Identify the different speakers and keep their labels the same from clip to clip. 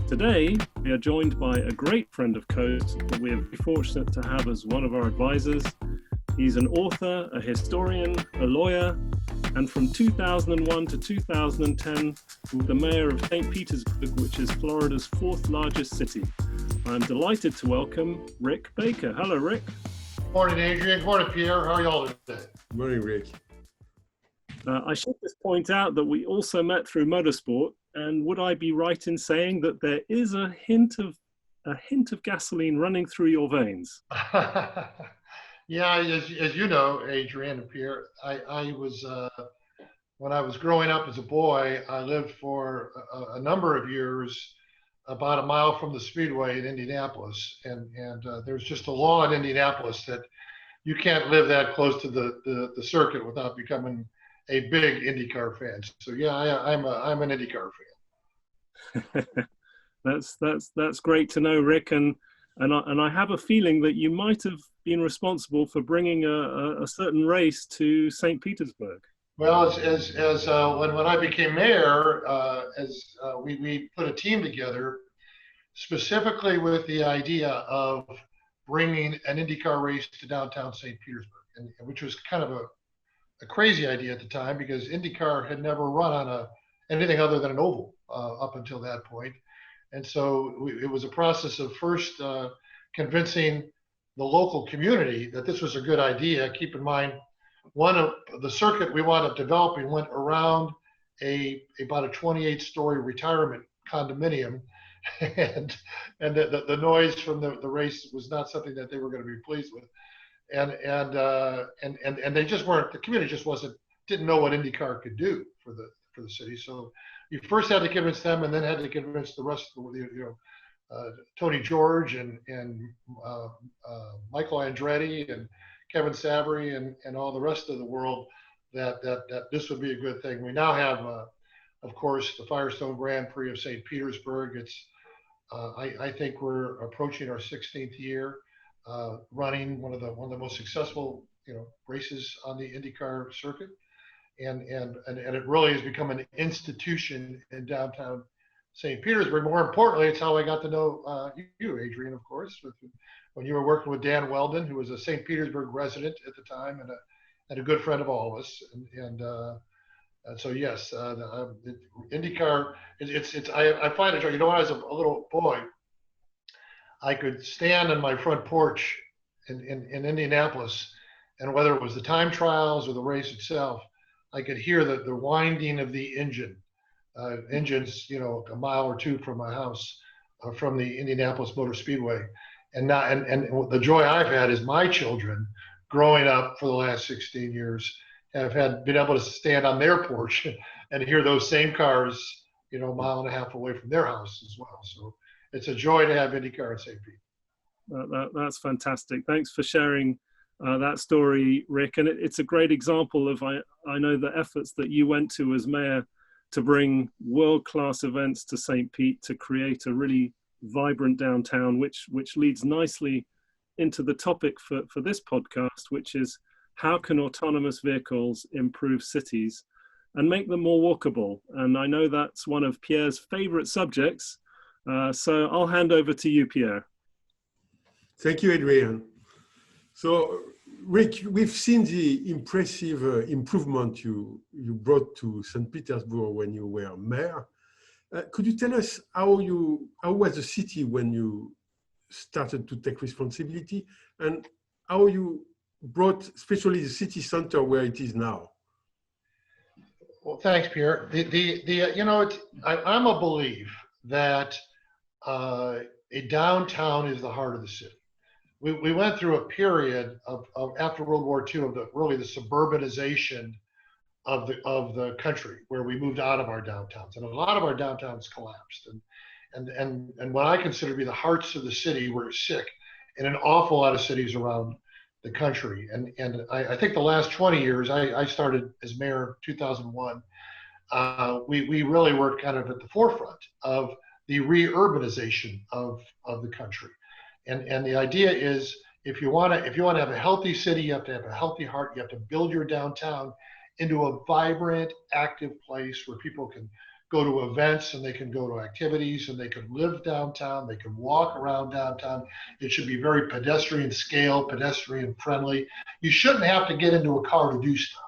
Speaker 1: Today, we are joined by a great friend of Coast that we are very fortunate to have as one of our advisors. He's an author, a historian, a lawyer, and from 2001 to 2010, was the mayor of St. Petersburg, which is Florida's fourth largest city. I'm delighted to welcome Rick Baker. Hello, Rick.
Speaker 2: Morning, Adrian. Morning, Pierre. How are you all today?
Speaker 3: Morning, Rick.
Speaker 1: I should just point out that we also met through motorsport, and would I be right in saying that there is a hint of gasoline running through your veins?
Speaker 2: Yeah, as you know, Adrian and Pierre, I was when I was growing up as a boy, I lived for a number of years about a mile from the Speedway in Indianapolis, and there's just a law in Indianapolis that you can't live that close to the circuit without becoming a big IndyCar fan. So yeah, I'm an IndyCar
Speaker 1: fan. That's great to know, Rick, and I have a feeling that you might have been responsible for bringing a certain race to St. Petersburg.
Speaker 2: Well, when I became mayor, we put a team together specifically with the idea of bringing an IndyCar race to downtown St. Petersburg, which was kind of a crazy idea at the time because IndyCar had never run on anything other than an oval up until that point. And so it was a process of first convincing the local community that this was a good idea. Keep in mind, one of the circuit we wound up developing went around about a 28-story retirement condominium, and the noise from the race was not something that they were going to be pleased with. And they just weren't. The community just didn't know what IndyCar could do for the city. So you first had to convince them, and then had to convince the rest of the Tony George and Michael Andretti and Kevin Sabry and all the rest of the world that this would be a good thing. We now have, of course, the Firestone Grand Prix of St. Petersburg. It's I think we're approaching our 16th year. Running one of the most successful races on the IndyCar circuit, and it really has become an institution in downtown St. Petersburg. More importantly, it's how I got to know you, Adrian, of course, when you were working with Dan Weldon, who was a St. Petersburg resident at the time and a good friend of all of us. And so yes, IndyCar. I find it. When I was a little boy, I could stand on my front porch in Indianapolis, and whether it was the time trials or the race itself, I could hear the winding of the engines, a mile or two from my house, from the Indianapolis Motor Speedway. And the joy I've had is my children, growing up for the last 16 years, have been able to stand on their porch and hear those same cars, a mile and a half away from their house as well. So it's a joy to have IndyCar in St. Pete.
Speaker 1: That's fantastic. Thanks for sharing that story, Rick. And it's a great example of, I know, the efforts that you went to as mayor to bring world-class events to St. Pete to create a really vibrant downtown, which leads nicely into the topic for this podcast, which is how can autonomous vehicles improve cities and make them more walkable? And I know that's one of Pierre's favorite subjects. So I'll hand over to you, Pierre.
Speaker 3: Thank you, Adrian. So, Rick, we've seen the impressive improvement you brought to St. Petersburg when you were mayor. Could you tell us how was the city when you started to take responsibility, and how you brought, especially the city center where it is now?
Speaker 2: Well, thanks, Pierre. I'm a belief that a downtown is the heart of the city. We went through a period of after World War II of the suburbanization of the country, where we moved out of our downtowns, and a lot of our downtowns collapsed, and what I consider to be the hearts of the city were sick in an awful lot of cities around the country. And I think the last 20 years, I started as mayor in 2001. We really were kind of at the forefront of the reurbanization of the country. And the idea is, if you want to have a healthy city, you have to have a healthy heart. You have to build your downtown into a vibrant, active place where people can go to events and they can go to activities and they can live downtown. They can walk around downtown. It should be very pedestrian scale, pedestrian friendly. You shouldn't have to get into a car to do stuff.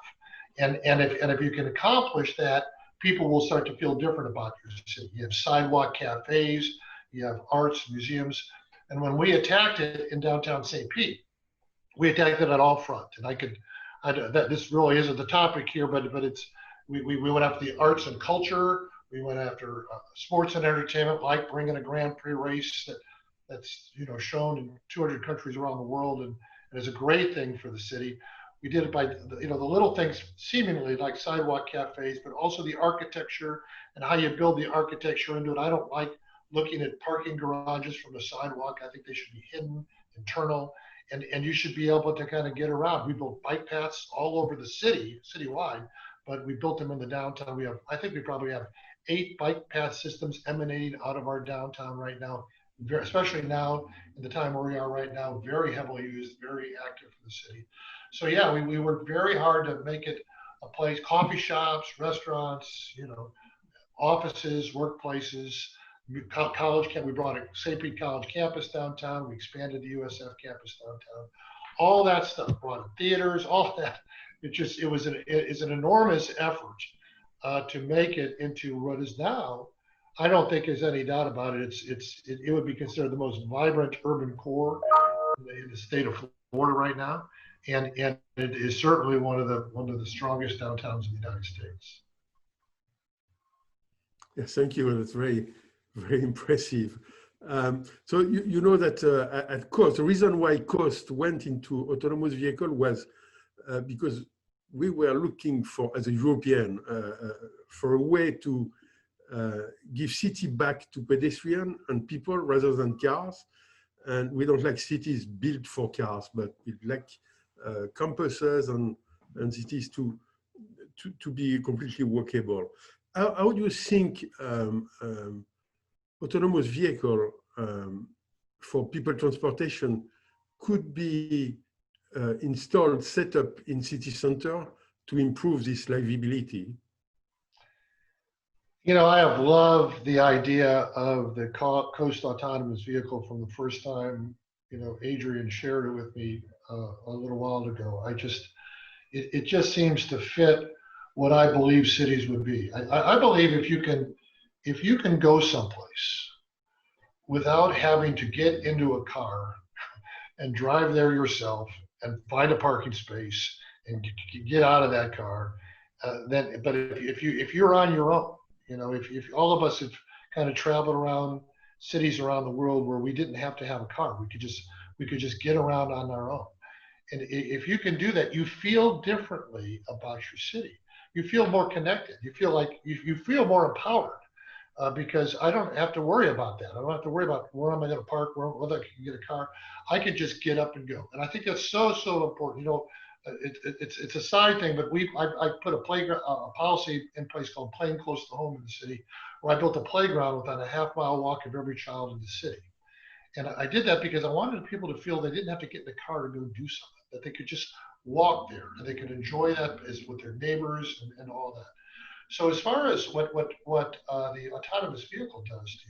Speaker 2: And if you can accomplish that, people will start to feel different about your city. You have sidewalk cafes, you have arts, museums. And when we attacked it in downtown St. Pete, we attacked it on all fronts. And this really isn't the topic here, but it's, we went after the arts and culture. We went after sports and entertainment, like bringing a Grand Prix race that's shown in 200 countries around the world, and is a great thing for the city. We did it by the little things seemingly like sidewalk cafes, but also the architecture and how you build the architecture into it. I don't like looking at parking garages from the sidewalk. I think they should be hidden, internal, and you should be able to kind of get around. We built bike paths all over the citywide, but we built them in the downtown. I think we probably have 8 bike path systems emanating out of our downtown right now, especially now in the time where we are right now, very heavily used, very active for the city. So yeah, we worked very hard to make it a place, coffee shops, restaurants, offices, workplaces, college camp. We brought a St. Pete College campus downtown. We expanded the USF campus downtown. All that stuff, brought in theaters, all that. It's an enormous effort to make it into what is now. I don't think there's any doubt about it. It would be considered the most vibrant urban core in the state of Florida right now, and it is certainly one of the strongest downtowns in the United States.
Speaker 3: Yes, thank you. That's very, very impressive. So you know that at cost, the reason why cost went into autonomous vehicle was because we were looking for, as a European, for a way to give city back to pedestrian and people rather than cars. And we don't like cities built for cars, but we like campuses and cities to be completely walkable. How do you think autonomous vehicle for people transportation could be installed, set up in city center to improve this livability?
Speaker 2: I have loved the idea of the coast autonomous vehicle from the first time, Adrian shared it with me a little while ago. It just seems to fit what I believe cities would be. I believe if you can go someplace without having to get into a car and drive there yourself and find a parking space and get out of that car, but if you're on your own, if all of us have kind of traveled around cities around the world where we didn't have to have a car, we could just get around on our own. And if you can do that, you feel differently about your city. You feel more connected. You feel like you feel more empowered because I don't have to worry about that. I don't have to worry about where am I going to park, whether I can get a car. I can just get up and go. And I think that's so important. It's a side thing, but I put a policy in place called Playing Close to Home in the city, where I built a playground within a half-mile walk of every child in the city. And I did that because I wanted people to feel they didn't have to get in the car to go do something, that they could just walk there and they could enjoy that with their neighbors and all that. So as far as what the autonomous vehicle does to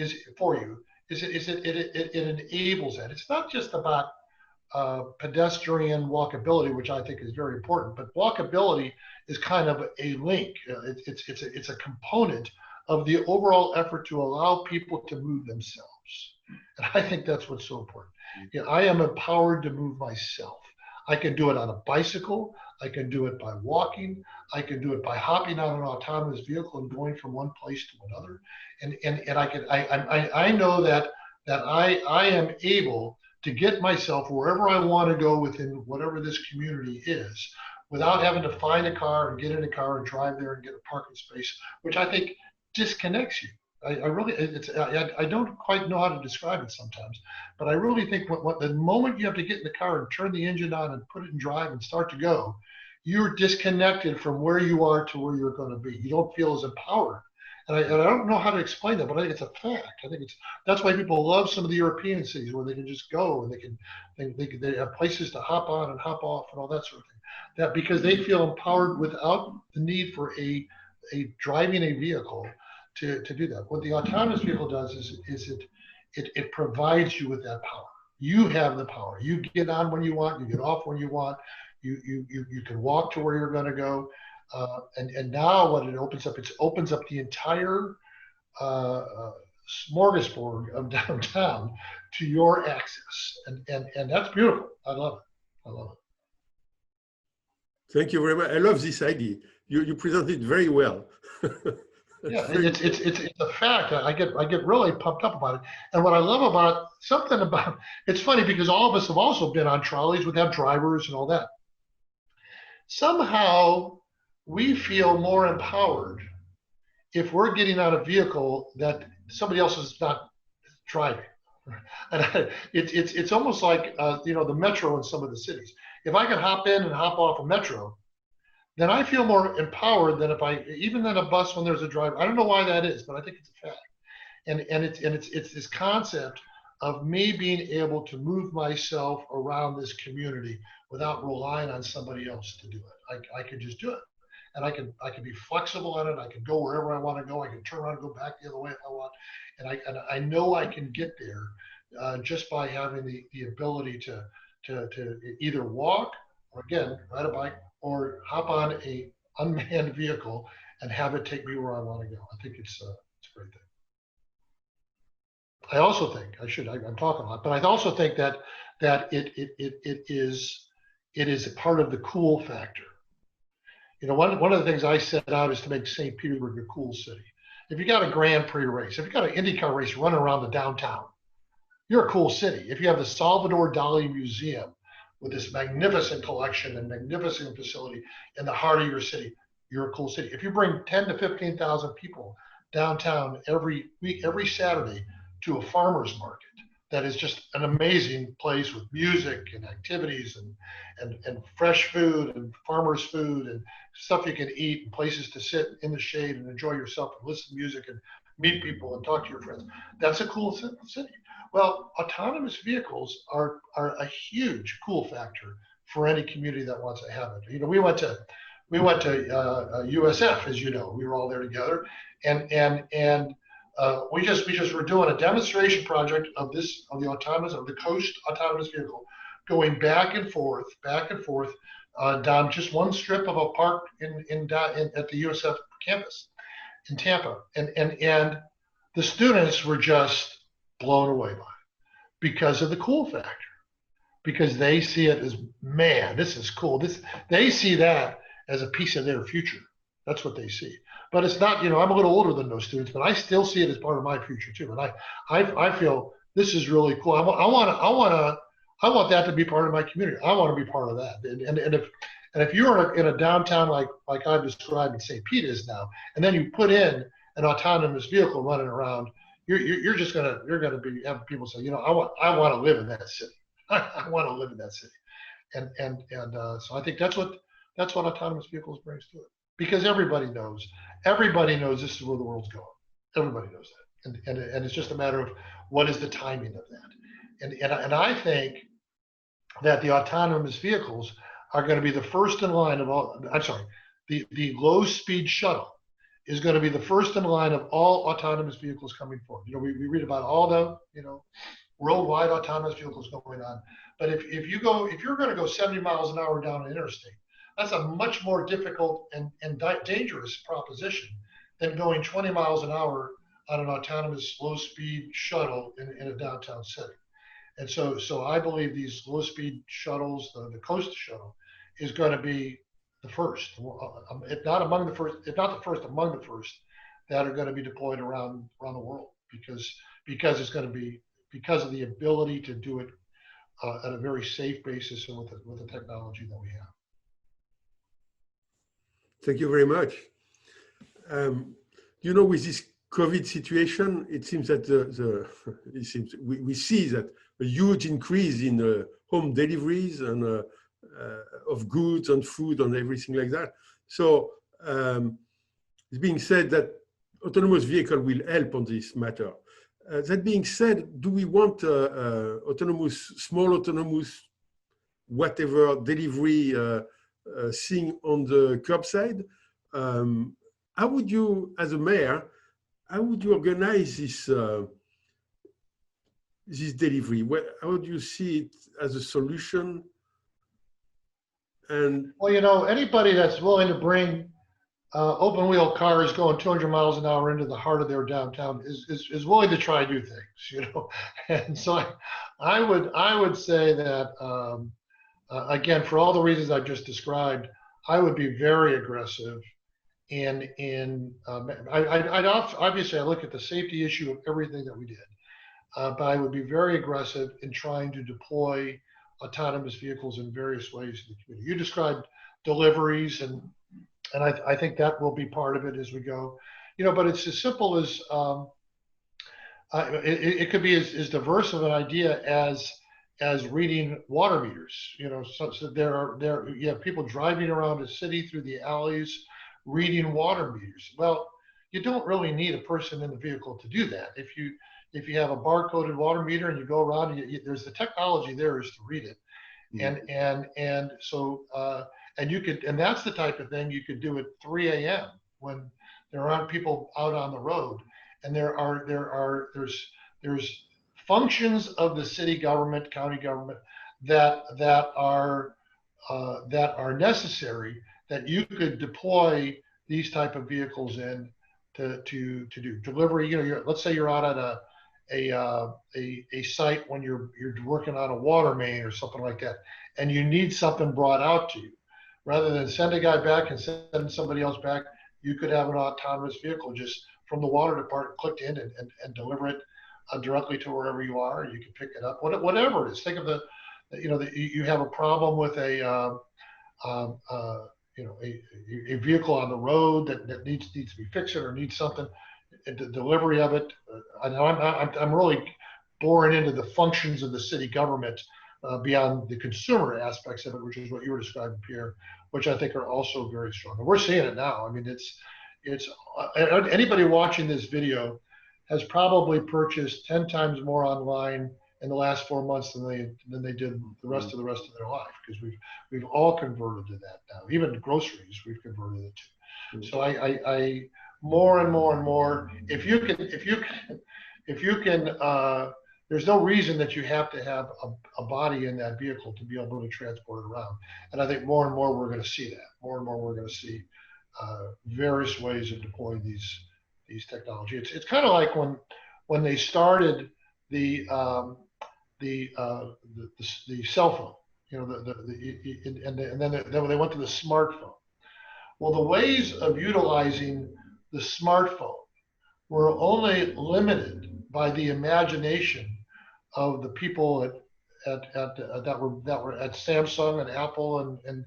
Speaker 2: you it enables that. It's not just about pedestrian walkability, which I think is very important, but walkability is kind of a link. It's a component of the overall effort to allow people to move themselves. And I think that's what's so important. I am empowered to move myself. I can do it on a bicycle. I can do it by walking. I can do it by hopping on an autonomous vehicle and going from one place to another. And I know that I am able to get myself wherever I want to go within whatever this community is, without having to find a car and get in a car and drive there and get a parking space, which I think disconnects you. I don't quite know how to describe it sometimes, but I really think the moment you have to get in the car and turn the engine on and put it in drive and start to go, you're disconnected from where you are to where you're going to be. You don't feel as empowered. And I don't know how to explain that, but I think it's a fact. I think that's why people love some of the European cities where they can just go and they have places to hop on and hop off and all that sort of thing. That because they feel empowered without the need for a driving a vehicle to do that. What the autonomous vehicle does is it provides you with that power. You have the power. You get on when you want. You get off when you want. You can walk to where you're going to go. And now what it opens up the entire smorgasbord of downtown to your access, and that's beautiful. I love it. I love it.
Speaker 3: Thank you very much. I love this idea. You present it very well.
Speaker 2: Yeah, it's a fact. I get really pumped up about it. And what I love about it's funny because all of us have also been on trolleys with have drivers and all that. Somehow we feel more empowered if we're getting on a vehicle that somebody else is not driving. And it's almost like the metro in some of the cities. If I can hop in and hop off a metro, then I feel more empowered than even in a bus when there's a driver. I don't know why that is, but I think it's a fact. And it's this concept of me being able to move myself around this community without relying on somebody else to do it. I could just do it. And I can be flexible on it. I can go wherever I want to go. I can turn around and go back the other way if I want. And I know I can get there just by having the ability to either walk or, again, ride a bike or hop on a unmanned vehicle and have it take me where I want to go. I think it's a great thing. I also think I'm talking a lot, but I also think that it is a part of the cool factor. One of the things I set out is to make St. Petersburg a cool city. If you got a Grand Prix race, if you got an IndyCar race running around the downtown, you're a cool city. If you have the Salvador Dali Museum with this magnificent collection and magnificent facility in the heart of your city, you're a cool city. If you bring 10 to 15,000 people downtown every week, every Saturday to a farmer's market, that is just an amazing place with music and activities and fresh food and farmers' food and stuff you can eat and places to sit in the shade and enjoy yourself and listen to music and meet people and talk to your friends. That's a cool city. Well, autonomous vehicles are a huge cool factor for any community that wants to have it. We went to USF, as you know. We were all there together, and we just were doing a demonstration project of the coast autonomous vehicle, going back and forth down just one strip of a park at the USF campus in Tampa, and the students were just blown away by it because of the cool factor, because they see it as, man, this is cool. They see that as a piece of their future. That's what they see. But it's not, I'm a little older than those students, but I still see it as part of my future too. And I feel this is really cool. I want that to be part of my community. I want to be part of that. And if you're in a downtown like I've described in St. Pete is now, and then you put in an autonomous vehicle running around, you're gonna be having people say, I want to live in that city. I want to live in that city. And so I think that's what autonomous vehicles brings to it. Because everybody knows this is where the world's going. Everybody knows that, and it's just a matter of what is the timing of that. And I think that the autonomous vehicles are going to be the first in line of all. I'm sorry, the low speed shuttle is going to be the first in line of all autonomous vehicles coming forward. We read about all the worldwide autonomous vehicles going on, but if you're going to go 70 miles an hour down an interstate, that's a much more difficult and dangerous proposition than going 20 miles an hour on an autonomous low-speed shuttle in a downtown setting. And so I believe these low-speed shuttles, the coast shuttle, is going to be the first, if not the first, among the first that are going to be deployed around the world, because it's going to be because of the ability to do it at a very safe basis and with the technology that we have.
Speaker 3: Thank you very much. With this COVID situation, it seems that we see that a huge increase in home deliveries and of goods and food and everything like that. So it's being said that autonomous vehicle will help on this matter. That being said, do we want small autonomous, whatever delivery thing on the curbside? how would you, as a mayor, how would you organize this delivery? How do you see it as a solution? And
Speaker 2: Well, anybody that's willing to bring open wheel cars going 200 miles an hour into the heart of their downtown is willing to try new things. And so I would say that again, for all the reasons I've just described, I would be very aggressive I'd obviously I look at the safety issue of everything that we did, but I would be very aggressive in trying to deploy autonomous vehicles in various ways in the community. You described deliveries, and I think that will be part of it as we go. But it's as simple as it could be as diverse of an idea as reading water meters. So you have people driving around the city through the alleys reading water meters. Well, you don't really need a person in the vehicle to do that. If you have a barcoded water meter and you go around, there's the technology there is to read it, and so you could, and that's the type of thing you could do at 3 a.m. when there aren't people out on the road, and there's functions of the city government, county government that are necessary that you could deploy these type of vehicles in to do delivery. Let's say you're out at a site when you're working on a water main or something like that, and you need something brought out to you. Rather than send a guy back and send somebody else back, you could have an autonomous vehicle just from the water department clicked in and deliver it directly to wherever you are, and you can pick it up. Whatever it is. Think of you have a problem with a vehicle on the road that needs to be fixed or needs something, the delivery of it. I'm really boring into the functions of the city government beyond the consumer aspects of it, which is what you were describing, Pierre, which I think are also very strong. And we're seeing it now. I mean, it's anybody watching this video has probably purchased 10 times more online in the last 4 months than they did the rest of their life, because we've all converted to that now. Even groceries we've converted it to. So I more and more and more, if you can there's no reason that you have to have a body in that vehicle to be able to transport it around. And I think more and more we're going to see that. More and more we're going to see various ways of deploying these technology. It's kind of like when they started the cell phone, and then they went to the smartphone. Well, the ways of utilizing the smartphone were only limited by the imagination of the people that were at Samsung and Apple and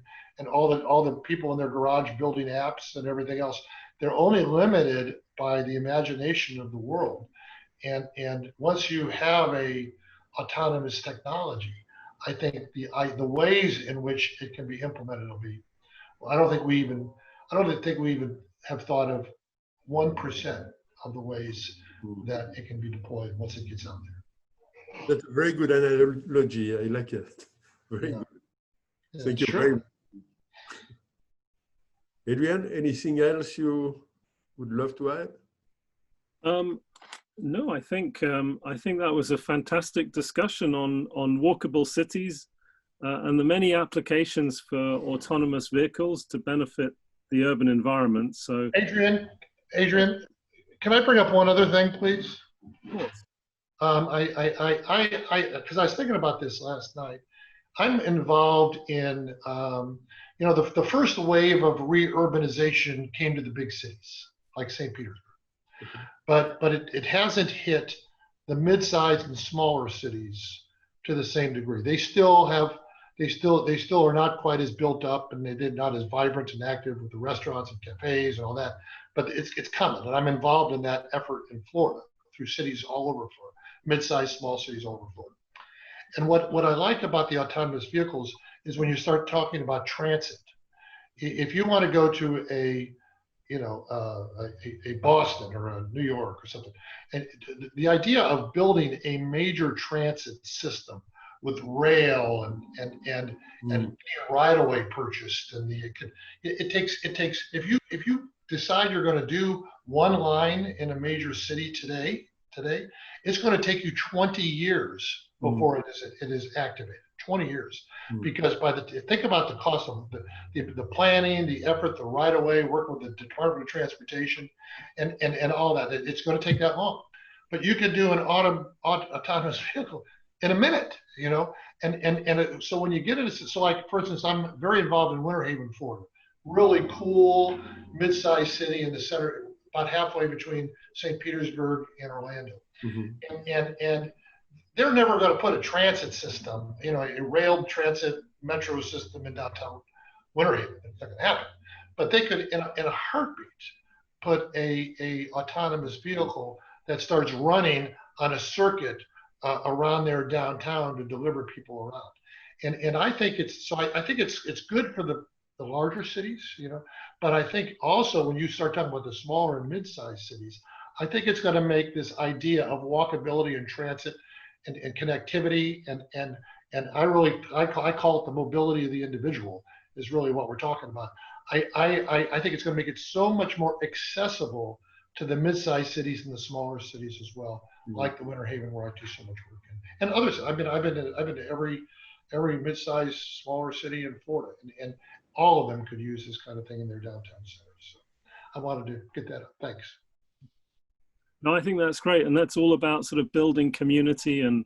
Speaker 2: all the people in their garage building apps and everything else. They're only limited by the imagination of the world. And once you have a autonomous technology, I think the ways in which it can be implemented will be. Well, I don't think we even have thought of 1% of the ways that it can be deployed once it gets out there.
Speaker 3: That's a very good analogy. I like it. Very good. Thank you very much. Adrian, anything else you would love to add?
Speaker 1: No, I think that was a fantastic discussion on walkable cities and the many applications for autonomous vehicles to benefit the urban environment. So,
Speaker 2: Adrian, can I bring up one other thing, please?
Speaker 1: Of course.
Speaker 2: Because I was thinking about this last night. I'm involved in, the first wave of reurbanization came to the big cities, like St. Petersburg. But it hasn't hit the mid-sized and smaller cities to the same degree. They still are not quite as built up, and they're not as vibrant and active with the restaurants and cafes and all that. But it's coming, and I'm involved in that effort in Florida through cities all over Florida, mid-sized, small cities all over Florida. And what I like about the autonomous vehicles is when you start talking about transit. If you want to go to a Boston or a New York or something, and the idea of building a major transit system with rail and right away purchased, and it takes if you decide you're going to do one line in a major city today, it's going to take you 20 years before it is activated. 20 years, because think about the cost of the planning, the effort, the right of way, working with the Department of Transportation, and all that. It's going to take that long. But you could do an autonomous vehicle in a minute, you know. So when you get into, so like for instance, I'm very involved in Winter Haven, Florida. Really cool mid-sized city in the center, about halfway between St. Petersburg and Orlando. And they're never going to put a transit system, you know, a rail transit metro system in downtown Winter Haven. It's not going to happen. But they could, in a heartbeat, put a autonomous vehicle that starts running on a circuit around their downtown to deliver people around. And I think I think it's good for the larger cities, you know. But I think also when you start talking about the smaller and mid-sized cities, I think it's going to make this idea of walkability and transit and connectivity and I call it the mobility of the individual is really what we're talking about. I think it's going to make it so much more accessible to the mid-sized cities and the smaller cities as well, like the Winter Haven where I do so much work in, and others. I've been to every mid-sized smaller city in Florida, and all of them could use this kind of thing in their downtown centers. So I wanted to get that up. Thanks.
Speaker 1: No, I think that's great, and that's all about sort of building community and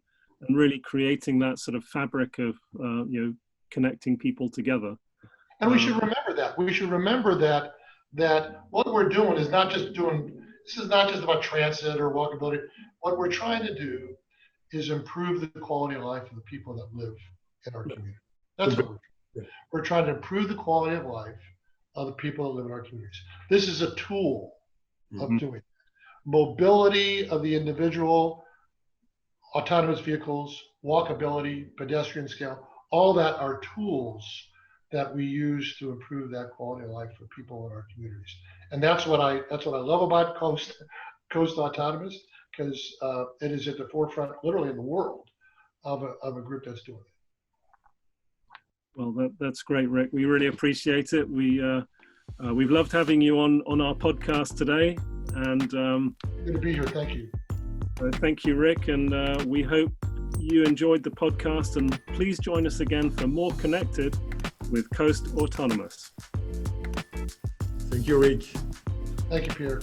Speaker 1: really creating that sort of fabric of you know, connecting people together.
Speaker 2: And we should remember that. We should remember that what we're doing is not just this is not just about transit or walkability. What we're trying to do is improve the quality of life of the people that live in our community. That's what we're trying to improve the quality of life of the people that live in our communities. This is a tool of doing it. Mobility of the individual, autonomous vehicles, walkability, pedestrian scale, all that are tools that we use to improve that quality of life for people in our communities. And that's what I love about Coast Autonomous, because it is at the forefront, literally in the world, of a group that's doing it.
Speaker 1: Well, that's great, Rick. We really appreciate it. We've loved having you on our podcast today, and
Speaker 2: good to be here. Thank you.
Speaker 1: Thank you, Rick, and we hope you enjoyed the podcast, and please join us again for more Connected with Coast Autonomous.
Speaker 3: Thank you, Rick.
Speaker 2: Thank you, Pierre.